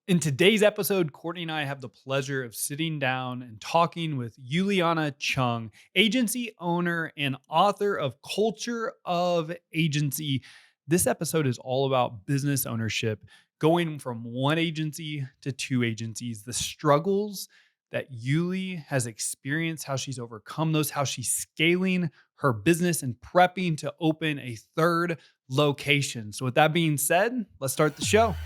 In today's episode, Courtney and I have the pleasure of sitting down and talking with Ulyanna Chung, agency owner and author of Culture of Agency. This episode is all about business ownership, going from one agency to two agencies, the struggles that Yuli has experienced, how she's overcome those, how she's scaling her business and prepping to open a third location. So, with that being said, let's start the show.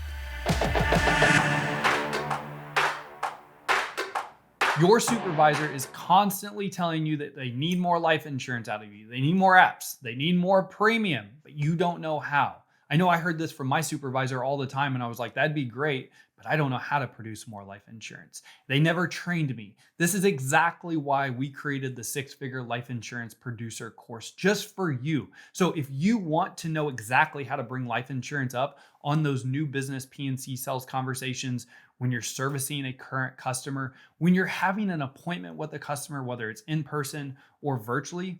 Your supervisor is constantly telling you that they need more life insurance out of you. They need more apps. They need more premium, but you don't know how. I know I heard this from my supervisor all the time, and I was like, that'd be great, but I don't know how to produce more life insurance. They never trained me. This is exactly why we created the six-figure life insurance producer course just for you. So if you want to know exactly how to bring life insurance up on those new business P&C sales conversations, when you're servicing a current customer, when you're having an appointment with a customer, whether it's in person or virtually,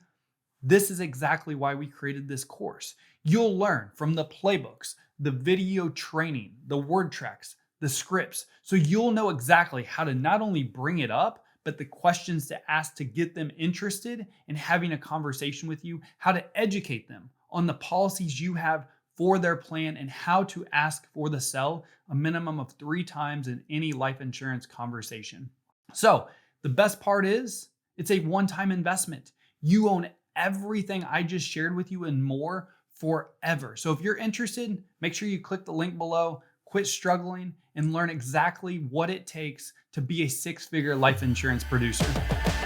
this is exactly why we created this course. You'll learn from the playbooks, the video training, the word tracks, the scripts. So you'll know exactly how to not only bring it up, but the questions to ask to get them interested in having a conversation with you, how to educate them on the policies you have for their plan, and how to ask for the sell a minimum of 3 times in any life insurance conversation. So the best part is it's a one-time investment. You own everything I just shared with you and more forever. So if you're interested, make sure you click the link below, quit struggling, and learn exactly what it takes to be a six-figure life insurance producer.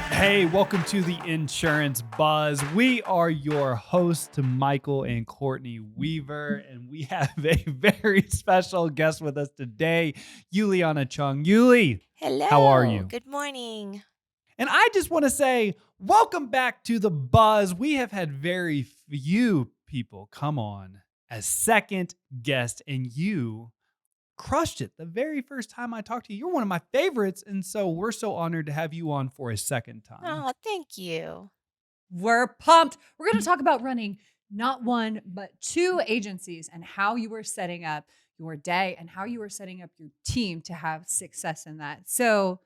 Hey, welcome to the Insurance Buzz. We are your hosts, Michael and Courtney Weaver, and we have a very special guest with us today, Ulyanna Chung. Yuli, how are Hello, you? good morning. And I just want to say, welcome back to the Buzz. We have had very few people come on as second guest, and you crushed it the very first time I talked to you. You're one of my favorites, and so we're so honored to have you on for a second time. Oh, thank you. We're pumped. We're going to talk about running not one, but two agencies and how you were setting up your day and how you were setting up your team to have success in that. So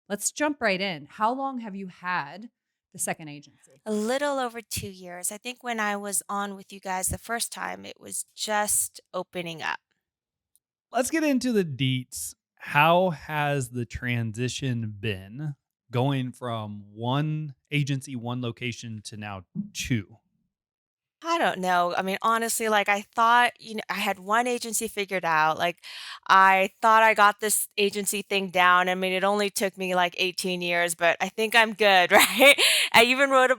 let's jump right in. How long have you had the second agency? A little over 2 years. I think when I was on with you guys the first time, it was just opening up. Let's get into the deets. How has the transition been going from one agency, one location to now two? I don't know. I mean, honestly, like I thought, I had one agency figured out. Like I thought I got this agency thing down. I mean, it only took me like 18 years, but I think I'm good, right? I even wrote a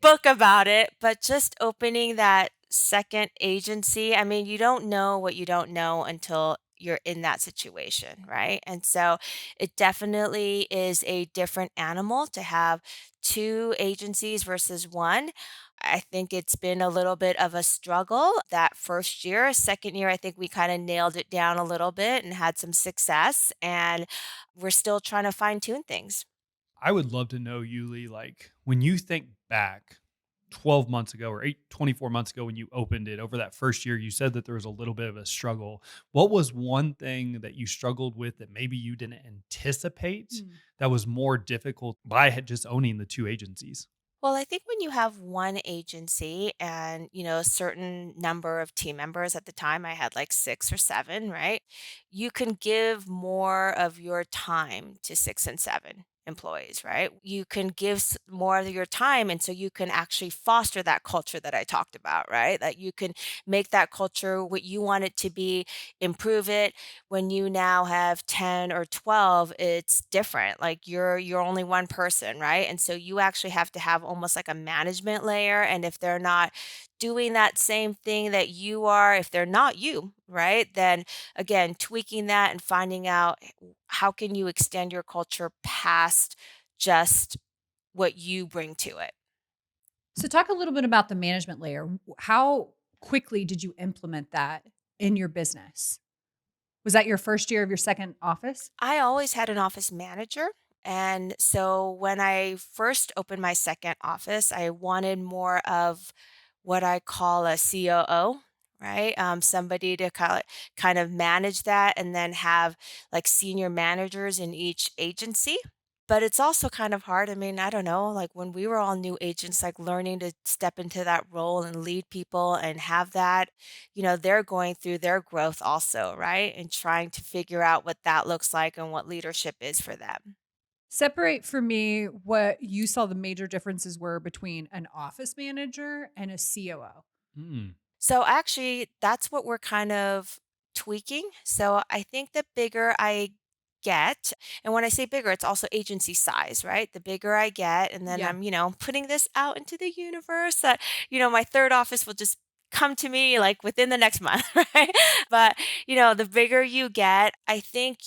book about it, but just opening that second agency, I mean, you don't know what you don't know until you're in that situation, right? And so it definitely is a different animal to have two agencies versus one. I think it's been a little bit of a struggle that first year. Second year, I think we kind of nailed it down a little bit and had some success. And we're still trying to fine tune things. I would love to know, Yuli, like when you think back 12 months ago or 24 months ago when you opened it over that first year, you said that there was a little bit of a struggle. What was one thing that you struggled with that maybe you didn't anticipate that was more difficult by just owning the two agencies? Well, I think when you have one agency and, a certain number of team members at the time, I had like 6 or 7, right? You can give more of your time to 6 and 7 employees, right? You can give more of your time. And so you can actually foster that culture that I talked about, right? That you can make that culture what you want it to be, improve it. When you now have 10 or 12, it's different. Like you're only one person, right? And so you actually have to have almost like a management layer, and if they're not doing that same thing that you are, if they're not you, right? Then again, tweaking that and finding out how can you extend your culture past just what you bring to it. So talk a little bit about the management layer. How quickly did you implement that in your business? Was that your first year of your second office? I always had an office manager. And so when I first opened my second office, I wanted more of what I call a COO, right? Somebody to kind of manage that and then have like senior managers in each agency. But it's also kind of hard. I mean, I don't know, like when we were all new agents, like learning to step into that role and lead people and have that, they're going through their growth also, right? And trying to figure out what that looks like and what leadership is for them. Separate for me what you saw the major differences were between an office manager and a COO. Hmm. So actually, that's what we're kind of tweaking. So I think the bigger I get, and when I say bigger, it's also agency size, right? The bigger I get, and then Yeah. I'm putting this out into the universe that, my third office will just come to me like within the next month, right? But, the bigger you get, I think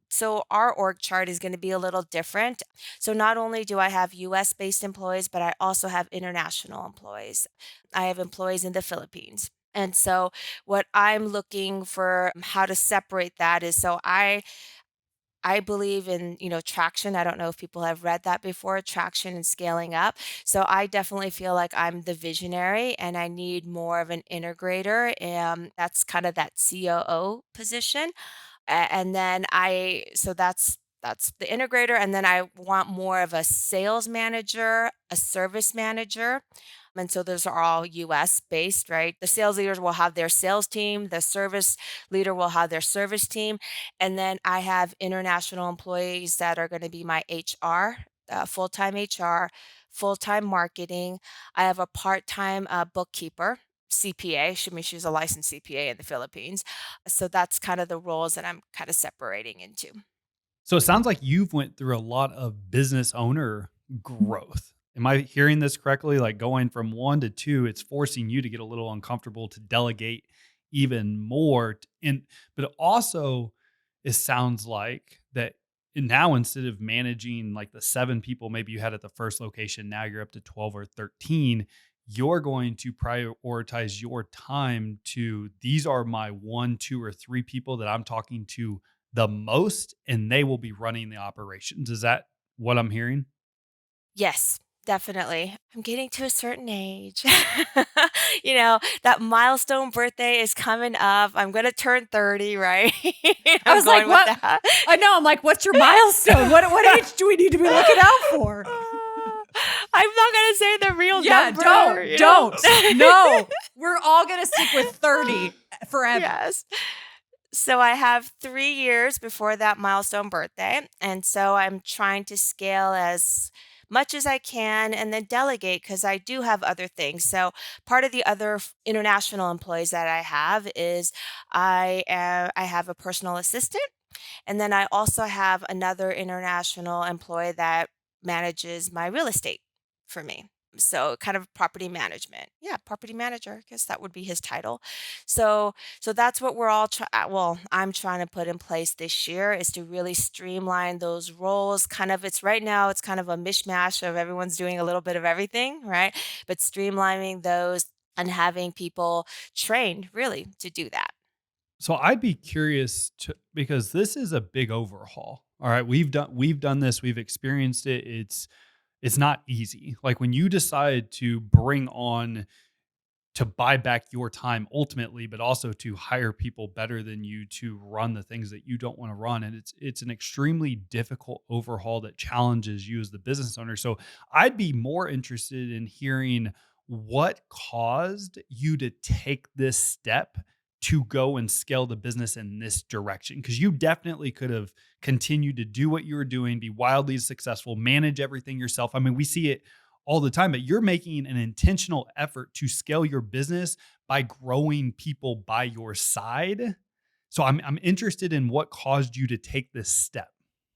so our org chart is going to be a little different. So not only do I have US based employees, but I also have international employees. I have employees in the Philippines. And so what I'm looking for how to separate that is so I believe in, traction. I don't know if people have read that before, traction and scaling up. So I definitely feel like I'm the visionary and I need more of an integrator. And that's kind of that COO position. And then so that's the integrator. And then I want more of a sales manager, a service manager. And so those are all US based, right? The sales leaders will have their sales team, the service leader will have their service team. And then I have international employees that are going to be my HR, full-time HR, full-time marketing. I have a part-time bookkeeper, CPA. She's a licensed CPA in the Philippines. So that's kind of the roles that I'm kind of separating into. So it sounds like you've went through a lot of business owner growth. Am I hearing this correctly? Like going from 1 to 2, it's forcing you to get a little uncomfortable to delegate even more. And but also it sounds like that now instead of managing like the 7 people maybe you had at the first location, now you're up to 12 or 13. You're going to prioritize your time to these are my 1, 2, or 3 people that I'm talking to the most, and they will be running the operations. Is that what I'm hearing? Yes, definitely. I'm getting to a certain age. That milestone birthday is coming up. I'm going to turn 30, right? I I'm was like, going with what? that. I know. I'm like, what's your milestone? What age do we need to be looking out for? I'm not going to say the real Yeah, number, don't. No, we're all going to stick with 30 forever. Yes. So I have 3 years before that milestone birthday. And so I'm trying to scale as much as I can and then delegate because I do have other things. So part of the other international employees that I have is I have a personal assistant and then I also have another international employee that manages my real estate for me. So kind of property management. Yeah, property manager. I guess that would be his title. So that's what I'm trying to put in place this year is to really streamline those roles. Kind of it's right now it's kind of a mishmash of everyone's doing a little bit of everything, right? But streamlining those and having people trained really to do that. So I'd be curious to because this is a big overhaul. All right, we've done this, we've experienced it. It's not easy. Like when you decide to bring on to buy back your time ultimately, but also to hire people better than you to run the things that you don't want to run. And it's an extremely difficult overhaul that challenges you as the business owner. So I'd be more interested in hearing what caused you to take this step to go and scale the business in this direction. Cause you definitely could have continued to do what you were doing, be wildly successful, manage everything yourself. I mean, we see it all the time, but you're making an intentional effort to scale your business by growing people by your side. So I'm interested in what caused you to take this step.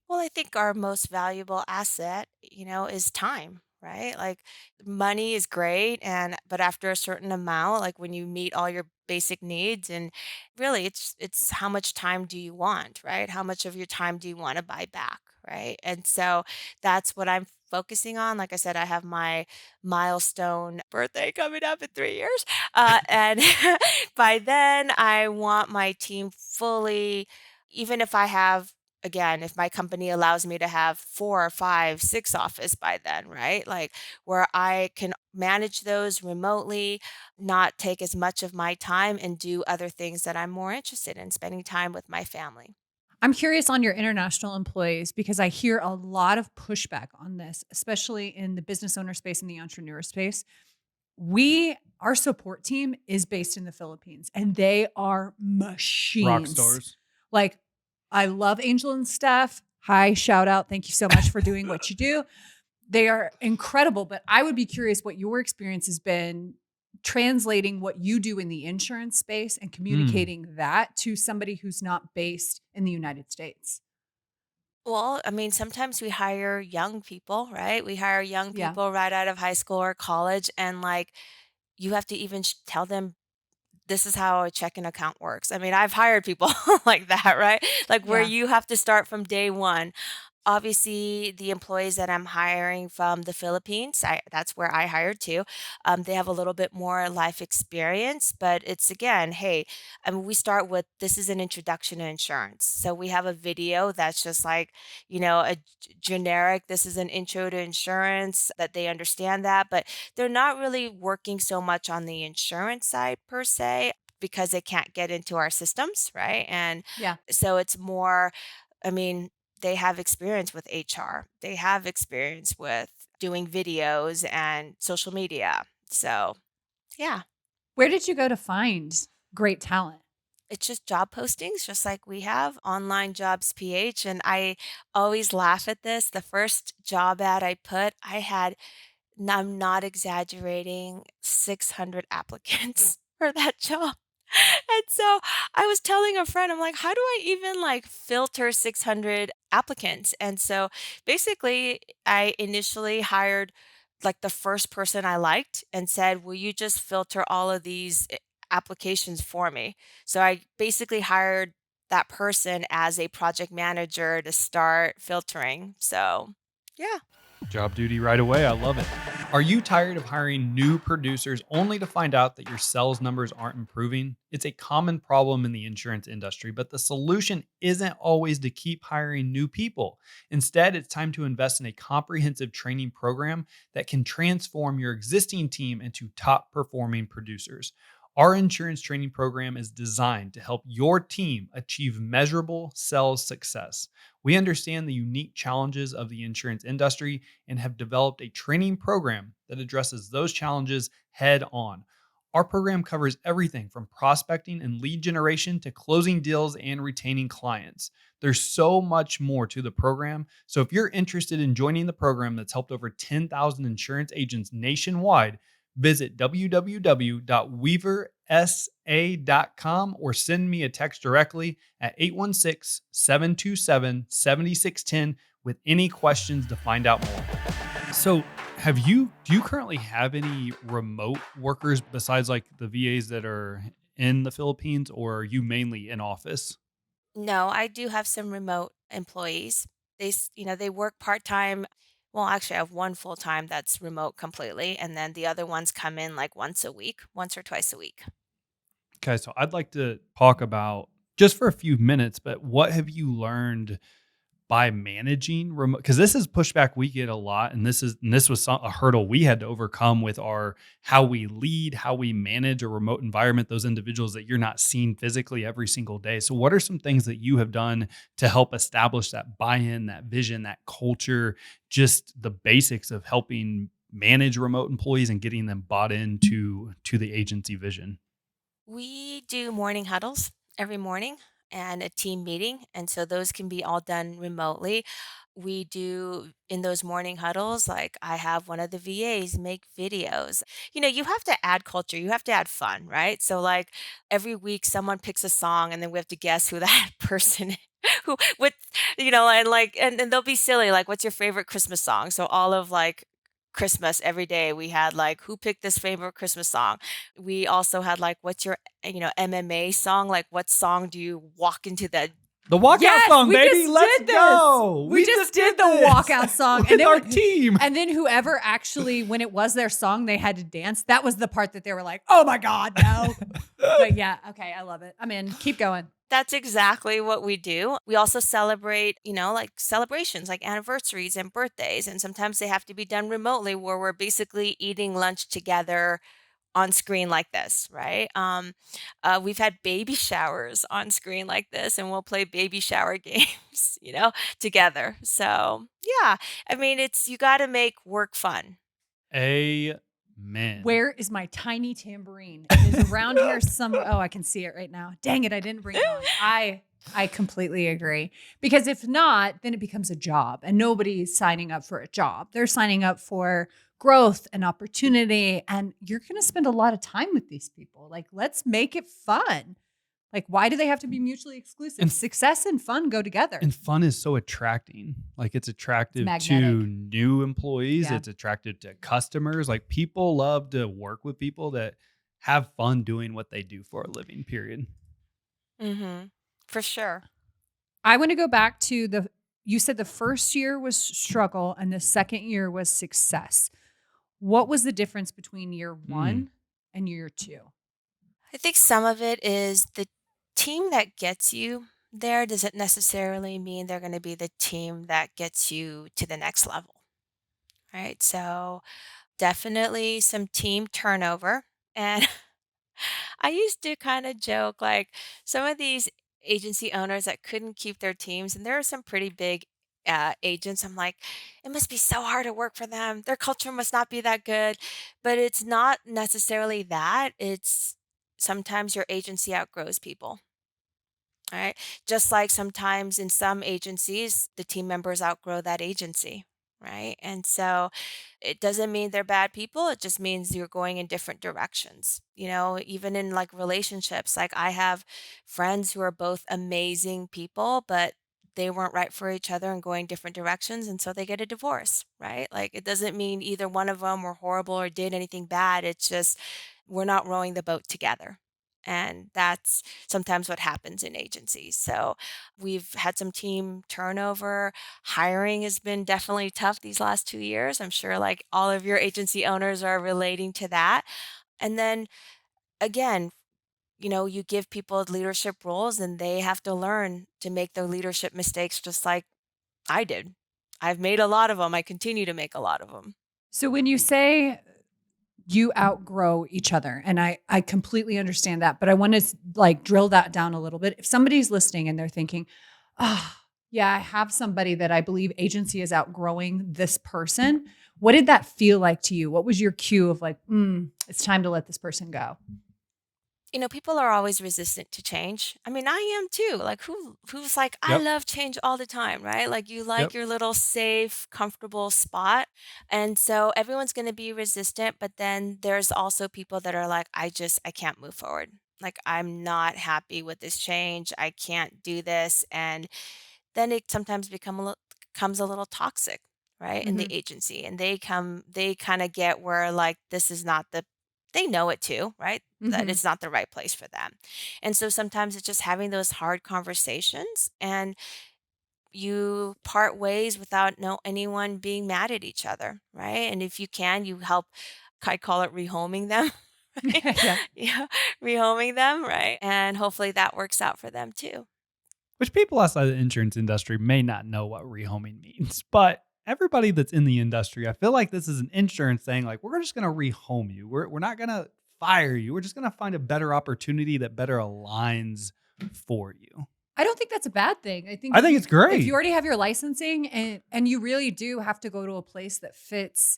Well, I think our most valuable asset, is time, right? Like money is great but after a certain amount, like when you meet all your basic needs and really it's how much time do you want, right? How much of your time do you want to buy back, right? And so that's what I'm focusing on. Like I said, I have my milestone birthday coming up in 3 years. And by then I want my team fully even if I have again, if my company allows me to have 4, 5, 6 office by then, right? Like where I can manage those remotely, not take as much of my time and do other things that I'm more interested in, spending time with my family. I'm curious on your international employees because I hear a lot of pushback on this, especially in the business owner space and the entrepreneur space. Our support team is based in the Philippines and they are Rock machines. stars. Like, I love Angel and Steph. Hi, shout out. Thank you so much for doing what you do. They are incredible, but I would be curious what your experience has been translating what you do in the insurance space and communicating that to somebody who's not based in the United States. Well, I mean, sometimes we hire young people, right? We hire young Yeah. people right out of high school or college, and like you have to even tell them this is how a checking account works. I mean, I've hired people like that, right? Like where Yeah. you have to start from day one. Obviously, the employees that I'm hiring from the Philippines, that's where I hired too. They have a little bit more life experience, but it's again, hey, I mean, we start with this is an introduction to insurance. So we have a video that's just like, generic, this is an intro to insurance that they understand that, but they're not really working so much on the insurance side per se because they can't get into our systems, right? And Yeah. so it's more, I mean, they have experience with HR. They have experience with doing videos and social media. So, yeah, Where did you go to find great talent? it's just job postings, just like we have online jobs PH. And I always laugh at this. The first job ad I put, I had, I'm not exaggerating, 600 applicants for that job. And so I was telling a friend, I'm like, how do I even like filter 600 applicants? And so basically, I initially hired like the first person I liked and said, will you just filter all of these applications for me? So I basically hired that person as a project manager to start filtering. So, yeah. Job duty right away. I love it. Are you tired of hiring new producers only to find out that your sales numbers aren't improving? It's a common problem in the insurance industry, but the solution isn't always to keep hiring new people. Instead, it's time to invest in a comprehensive training program that can transform your existing team into top performing producers. Our insurance training program is designed to help your team achieve measurable sales success. We understand the unique challenges of the insurance industry and have developed a training program that addresses those challenges head on. Our program covers everything from prospecting and lead generation to closing deals and retaining clients. There's so much more to the program. So if you're interested in joining the program that's helped over 10,000 insurance agents nationwide, visit www.weaversa.com or send me a text directly at 816-727-7610 with any questions to find out more. So, do you currently have any remote workers besides like the VAs that are in the Philippines, or are you mainly in office? No, I do have some remote employees. They work part-time. Well, actually, I have one full-time that's remote completely, and then the other ones come in like once a week, once or twice a week. Okay, so I'd like to talk about just for a few minutes, but what have you learned by managing remote, because this is pushback we get a lot, and this was a hurdle we had to overcome with our how we lead, how we manage a remote environment, those individuals that you're not seeing physically every single day. So what are some things that you have done to help establish that buy-in, that vision, that culture, just the basics of helping manage remote employees and getting them bought into the agency vision? We do morning huddles every morning and a team meeting, and so those can be all done remotely. We do in those morning huddles, like I have one of the VAs make videos. You have to add culture, you have to add fun, right? So like every week someone picks a song and then we have to guess who that person is. Who with and like and they'll be silly, like what's your favorite Christmas song? So all of like Christmas every day we had like who picked this favorite Christmas song. We also had like what's your MMA song? Like what song do you walk into the The walkout Yes, song, we baby. just Let's did this. go. We just did the this walkout song. with And then our team. And then whoever actually, when it was their song, they had to dance. That was the part that they were like, oh my God, no. But yeah, okay, I love it. I'm in. Keep going. That's exactly what we do. We also celebrate, like celebrations like anniversaries and birthdays. And sometimes they have to be done remotely where we're basically eating lunch together on screen like this, right? We've had baby showers on screen like this, and we'll play baby shower games, together. So, yeah, I mean, you got to make work fun. Amen. Where is my tiny tambourine? It is around here somewhere. Oh, I can see it right now. Dang it, I didn't bring it on. I completely agree. Because if not, then it becomes a job and nobody's signing up for a job. They're signing up for growth and opportunity. And you're going to spend a lot of time with these people. Like, let's make it fun. Like, why do they have to be mutually exclusive? And- Success and fun go together. And fun is so attracting. Like it's attractive It's to magnetic. new employees. Yeah. It's attractive to customers. Like people love to work with people that have fun doing what they do for a living, period. Mm-hmm. For sure. I want to go back to you said the first year was struggle and the second year was success. What was the difference between year one and year two? I think some of it is the team that gets you there doesn't necessarily mean they're going to be the team that gets you to the next level, right? So, definitely some team turnover. And I used to kind of joke like some of these agency owners that couldn't keep their teams, and there are some pretty big agents. I'm like, it must be so hard to work for them. Their culture must not be that good. But it's not necessarily that. It's sometimes your agency outgrows people. All right. Just like sometimes in some agencies, the team members outgrow that agency. Right. And so it doesn't mean they're bad people. It just means you're going in different directions. Even in like relationships, like I have friends who are both amazing people, but they weren't right for each other and going different directions. And so they get a divorce. Right. Like it doesn't mean either one of them were horrible or did anything bad. It's just we're not rowing the boat together. And that's sometimes what happens in agencies. So we've had some team turnover. Hiring has been definitely tough these last 2 years. I'm sure like all of your agency owners are relating to that. And then again, you give people leadership roles and they have to learn to make their leadership mistakes just like I did. I've made a lot of them. I continue to make a lot of them. So when you say you outgrow each other, and I completely understand that, but I want to like drill that down a little bit. If somebody's listening and they're thinking, oh, yeah, I have somebody that I believe agency is outgrowing this person. What did that feel like to you? What was your cue of like, it's time to let this person go? People are always resistant to change. I mean, I am too. Like who's like, I Yep. love change all the time, right? Like you like Yep. your little safe, comfortable spot. And so everyone's going to be resistant, but then there's also people that are like, I can't move forward. Like I'm not happy with this change. I can't do this. And then it sometimes becomes a little toxic, right? In the Mhm. agency. And they kind of get where like this is not they know it too, right? That Mhm. it's not the right place for them. And so sometimes it's just having those hard conversations and you part ways without anyone being mad at each other, right? And if you can, you help I call it rehoming them. Right? Yeah. Yeah, rehoming them, right? And hopefully that works out for them too. Which people outside the insurance industry may not know what rehoming means, but everybody that's in the industry, I feel like this is an insurance thing. Like we're just going to rehome you. We're not going to fire you. We're just going to find a better opportunity that better aligns for you. I don't think that's a bad thing. I think It's if great. you already have your licensing and you really do have to go to a place that fits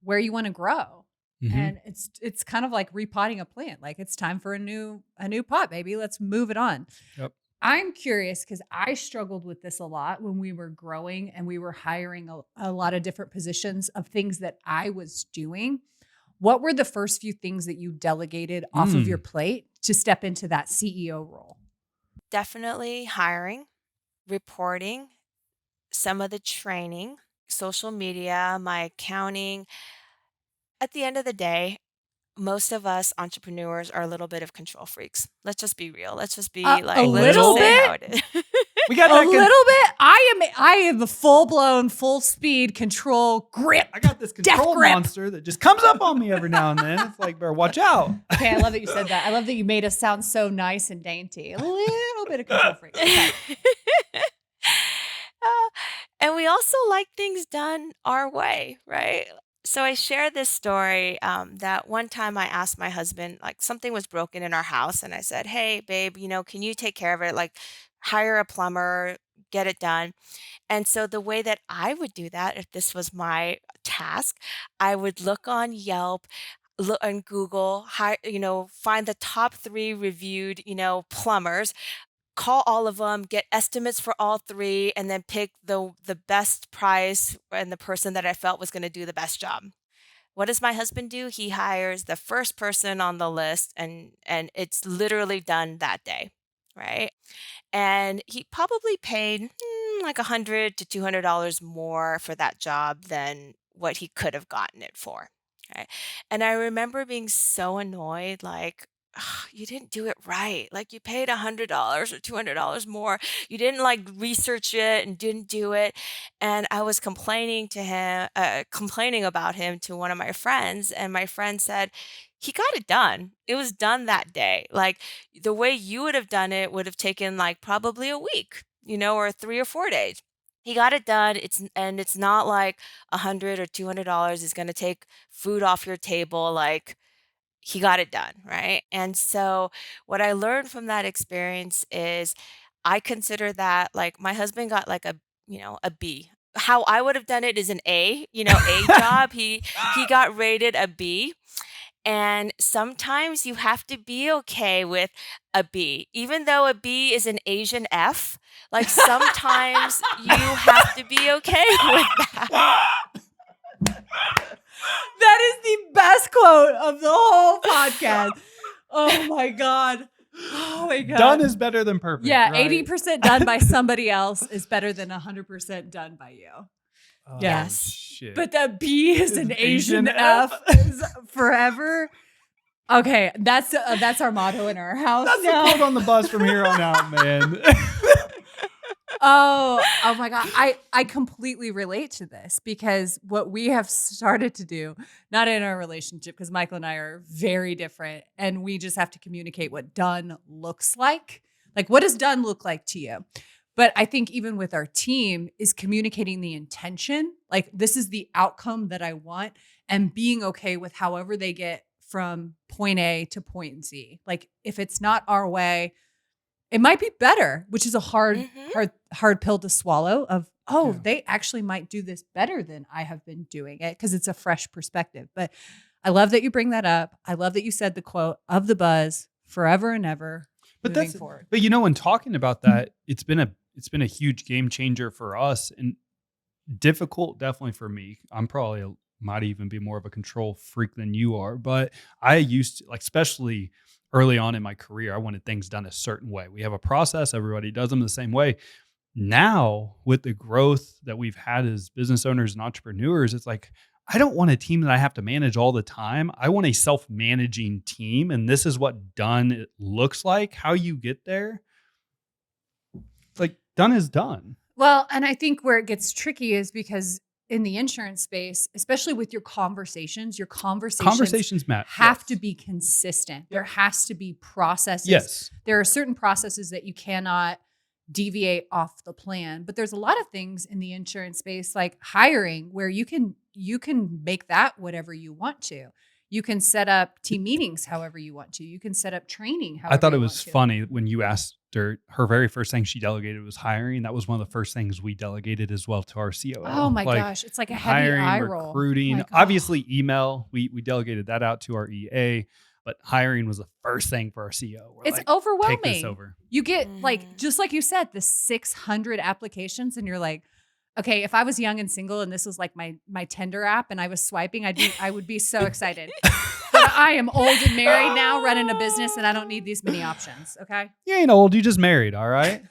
where you want to grow. Mhm. And it's kind of like repotting a plant. Like it's time for a new pot, baby. Let's move it on. Yep. I'm curious because I struggled with this a lot when we were growing and we were hiring a lot of different positions of things that I was doing. What were the first few things that you delegated off of your plate to step into that CEO role? Definitely hiring, reporting, some of the training, social media, my accounting. At the end of the day, most of us entrepreneurs are a little bit of control freaks. Let's just be real. Let's just be A like, let's just little say how bit? it is. We got A that. little bit. I am a full blown, full speed control grip. I got this control grip. monster that just comes up on me every now and then. It's like, better watch out. Okay, I love that you said that. I love that you made us sound so nice and dainty. A little bit of control freak. Okay. Uh, and we also like things done our way, right? So I share this story that one time I asked my husband, like something was broken in our house, and I said, "Hey, babe, can you take care of it? Like, hire a plumber, get it done." And so the way that I would do that, if this was my task, I would look on Yelp, look on Google, find the top 3 reviewed, plumbers, call all of them, get estimates for all 3, and then pick the best price and the person that I felt was going to do the best job. What does my husband do? He hires the first person on the list, and it's literally done that day, right? And he probably paid like $100 to $200 more for that job than what he could have gotten it for. Right. And I remember being so annoyed, like, "Ugh, you didn't do it right. Like, you paid $100 or $200 more. You didn't like research it and didn't do it." And I was complaining about him to one of my friends. And my friend said, he got it done. It was done that day. Like, the way you would have done it would have taken like probably a week, or 3 or 4 days. He got it done. It's not like $100 or $200 is going to take food off your table. Like, he got it done, right? And so what I learned from that experience is I consider that like my husband got like a B. How I would have done it is an A, A job. He got rated a B. And sometimes you have to be okay with a B, even though a B is an Asian F. Like, sometimes you have to be okay with that. That is the best quote of the whole podcast. Oh my God. Oh my God. Done is better than perfect. Yeah, right? 80% done by somebody else is better than 100% done by you. Oh, Yes. shit. But the B is an Asian Asian F F. is forever. Okay, that's our motto in our house That's now. the quote on the bus from here on out, man. Oh my God. I completely relate to this because what we have started to do, not in our relationship, because Michael and I are very different and we just have to communicate what done looks like. Like, what does done look like to you? But I think even with our team is communicating the intention, like, this is the outcome that I want, and being okay with however they get from point A to point Z. Like, if it's not our way, it might be better, which is a hard pill to swallow of, Yeah. they actually might do this better than I have been doing it, because it's a fresh perspective. But I love that you bring that up. I love that you said the quote of the buzz, forever and ever moving forward. But when talking about that, it's been a huge game changer for us, and difficult definitely for me. I'm probably might even be more of a control freak than you are, but I used to, like, especially early on in my career, I wanted things done a certain way. We have a process, everybody does them the same way. Now, with the growth that we've had as business owners and entrepreneurs, it's like, I don't want a team that I have to manage all the time. I want a self-managing team, and this is what done looks like. How you get there, it's like, done is done. Well, and I think where it gets tricky is because in the insurance space, especially with your conversations Matt, have to be consistent. There has to be processes. Yes. There are certain processes that you cannot deviate off the plan. But there's a lot of things in the insurance space, like hiring, where you can make that whatever you want to. You can set up team meetings however you want to. You can set up training however I thought it you was want to. funny when you asked her very first thing she delegated was hiring. That was one of the first things we delegated as well to our COO. Oh my gosh. It's like a heavy hiring, eye roll. recruiting, Like, obviously email. We delegated that out to our EA, but hiring was the first thing for our CEO. We're it's like, overwhelming. take this over. You get just like you said, the 600 applications, and you're like, okay, if I was young and single and this was like my Tinder app and I was swiping, I would be so excited. But I am old and married now, running a business, and I don't need these many options. Okay. You ain't old. You just married. All right.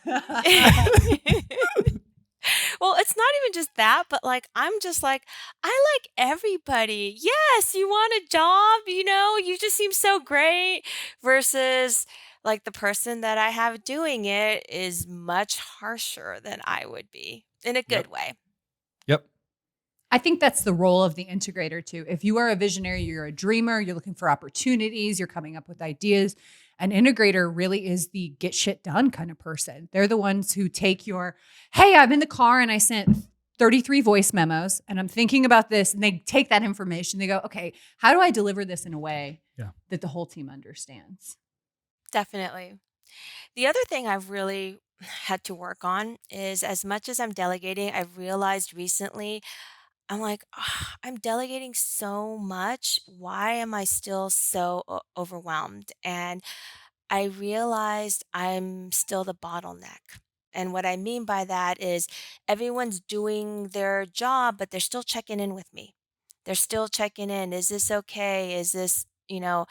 Well, it's not even just that, but like, I'm just like, I like everybody. Yes, you want a job, you just seem so great, versus like the person that I have doing it is much harsher than I would be in a Yep. good way. Yep. I think that's the role of the integrator too. If you are a visionary, you're a dreamer, you're looking for opportunities, you're coming up with ideas. An integrator really is the get shit done kind of person. They're the ones who take your, hey, I'm in the car and I sent 33 voice memos and I'm thinking about this. And they take that information. They go, okay, how do I deliver this in a way that the whole team understands? Definitely. The other thing I've really had to work on is as much as I'm delegating, I've realized recently, I'm like, "Ugh, I'm delegating so much. Why am I still so overwhelmed?" And I realized I'm still the bottleneck. And what I mean by that is everyone's doing their job, but they're still checking in with me. They're still checking in. Is this okay? Is this, you know,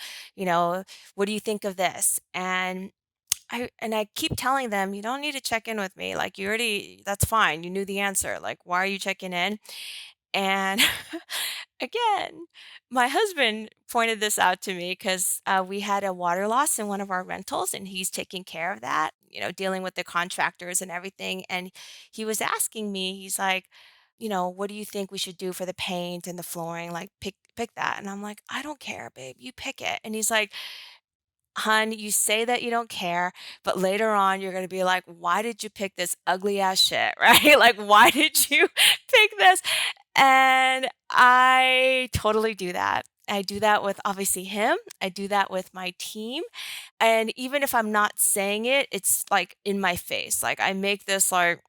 what do you think of this? And I keep telling them, you don't need to check in with me. Like you already, that's fine. You knew the answer. Like, why are you checking in? And again, my husband pointed this out to me because we had a water loss in one of our rentals, and he's taking care of that, dealing with the contractors and everything. And he was asking me, he's like, what do you think we should do for the paint and the flooring? Like, pick that. And I'm like, I don't care, babe. You pick it. And he's like, Hun, you say that you don't care, but later on you're going to be like, why did you pick this ugly ass shit, right? Like, why did you pick this? And I totally do that. I do that with obviously him. I do that with my team. And even if I'm not saying it, it's like in my face. Like I make this like,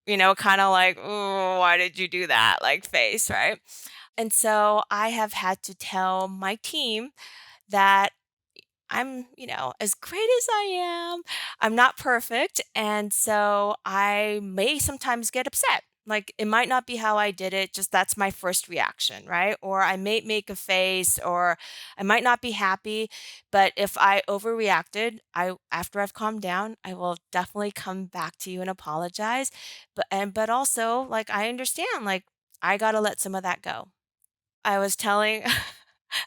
kind of like, oh, why did you do that? Like face, right? And so I have had to tell my team that I'm, as great as I am, I'm not perfect. And so I may sometimes get upset. Like it might not be how I did it, just that's my first reaction, right? Or I may make a face or I might not be happy, but if I overreacted, I after I've calmed down, I will definitely come back to you and apologize. But also like I understand like I got to let some of that go. I was telling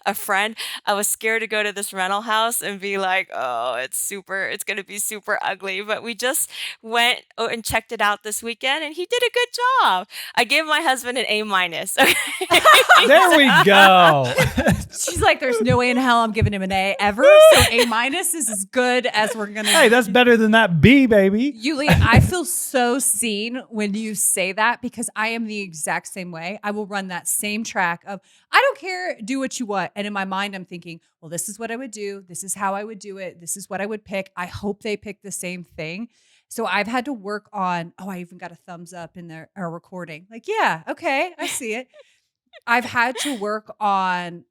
a friend, I was scared to go to this rental house and be like, "Oh, it's gonna be super ugly." But we just went and checked it out this weekend, and he did a good job. I gave my husband an A minus. Okay. There we go. She's like, there's no way in hell I'm giving him an A ever. So A minus is as good as we're going to. Hey, that's better than that B, baby. Yuli, I feel so seen when you say that because I am the exact same way. I will run that same track of, I don't care, do what you want. And in my mind, I'm thinking, well, this is what I would do. This is how I would do it. This is what I would pick. I hope they pick the same thing. So I've had to work on, I even got a thumbs up in our recording. Like, yeah, okay, I see it. I've had to work on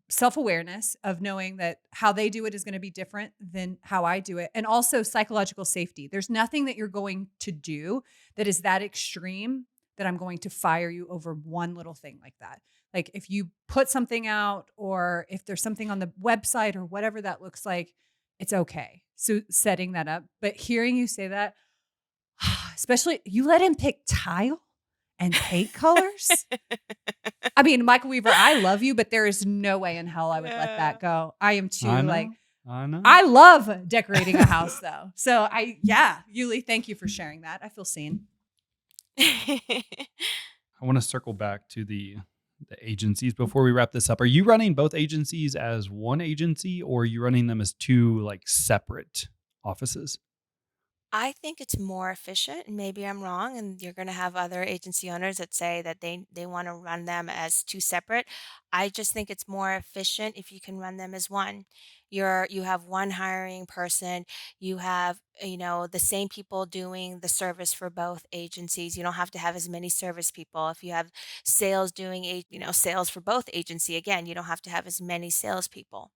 self-awareness of knowing that how they do it is going to be different than how I do it. And also psychological safety. There's nothing that you're going to do that is that extreme that I'm going to fire you over one little thing like that. Like if you put something out or if there's something on the website or whatever that looks like, it's okay. So setting that up. But hearing you say that, especially you let him pick tile and paint colors. I mean, Michael Weaver, I love you, but there is no way in hell I would let that go. I am too I know. like, I know. I love decorating a house though. So Yuli, thank you for sharing that. I feel seen. I want to circle back to the agencies before we wrap this up. Are you running both agencies as one agency or are you running them as two like separate offices? I think it's more efficient, and maybe I'm wrong, and you're going to have other agency owners that say that they want to run them as two separate. I just think it's more efficient if you can run them as one. You have one hiring person, you have, the same people doing the service for both agencies. You don't have to have as many service people. If you have sales doing sales for both agency, again, you don't have to have as many salespeople.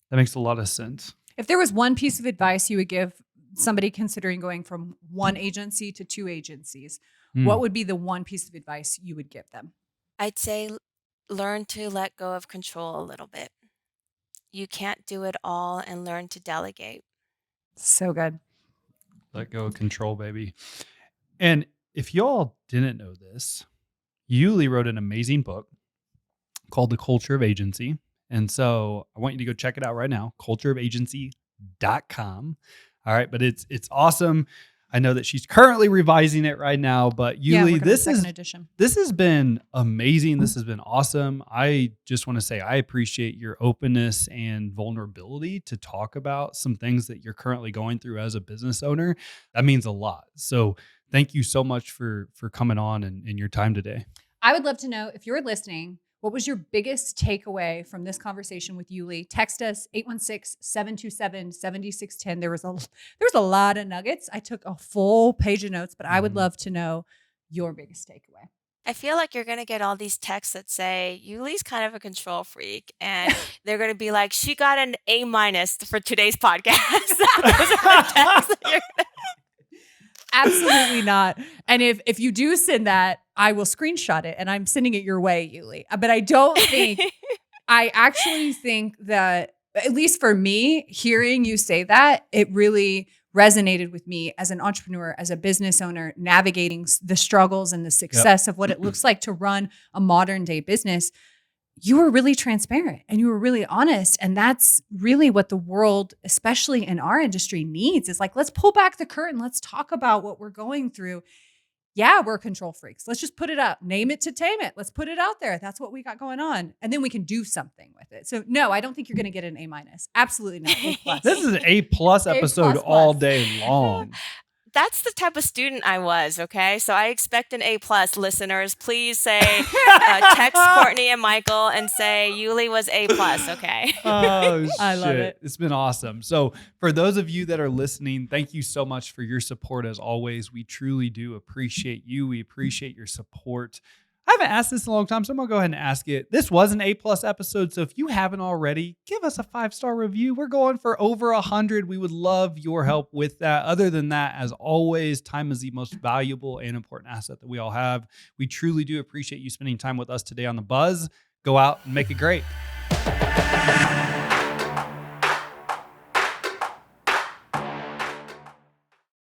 That makes a lot of sense. If there was one piece of advice you would give somebody considering going from one agency to two agencies, what would be the one piece of advice you would give them? I'd say learn to let go of control a little bit. You can't do it all and learn to delegate. So good. Let go of control, baby. And if y'all didn't know this, Yuli wrote an amazing book called The Culture of Agency. And so I want you to go check it out right now, cultureofagency.com. delegate.com. All right. But it's awesome. I know that she's currently revising it right now, but Yuli, this has been amazing. This has been awesome. I just want to say I appreciate your openness and vulnerability to talk about some things that you're currently going through as a business owner. That means a lot. So thank you so much for coming on and your time today. I would love to know, if you're listening, what was your biggest takeaway from this conversation with Yuli? Text us 816-727-7610. There was a lot of nuggets. I took a full page of notes, but I would love to know your biggest takeaway. I feel like you're going to get all these texts that say, Yuli's kind of a control freak. And they're going to be like, she got an A- for today's podcast. Those are the texts that you're gonna... Absolutely not. And if you do send that, I will screenshot it and I'm sending it your way, Yuli. But I don't think, I actually think that, at least for me, hearing you say that, it really resonated with me as an entrepreneur, as a business owner, navigating the struggles and the success of what it looks like to run a modern day business. You were really transparent and you were really honest. And that's really what the world, especially in our industry, needs, is like, let's pull back the curtain. Let's talk about what we're going through. Yeah, we're control freaks. Let's just put it up. Name it to tame it. Let's put it out there. That's what we got going on. And then we can do something with it. So no, I don't think you're going to get an A-. Absolutely not. A+. This is an A+ episode all day long. That's the type of student I was, okay? So I expect an A+. Listeners, please say, text Courtney and Michael and say Yuli was A+, okay? Oh, shit. I love it. It's been awesome. So for those of you that are listening, thank you so much for your support as always. We truly do appreciate you. We appreciate your support. I haven't asked this in a long time, so I'm going to go ahead and ask it. This was an A+ episode, so if you haven't already, give us a 5-star review. We're going for over 100. We would love your help with that. Other than that, as always, time is the most valuable and important asset that we all have. We truly do appreciate you spending time with us today on The Buzz. Go out and make it great.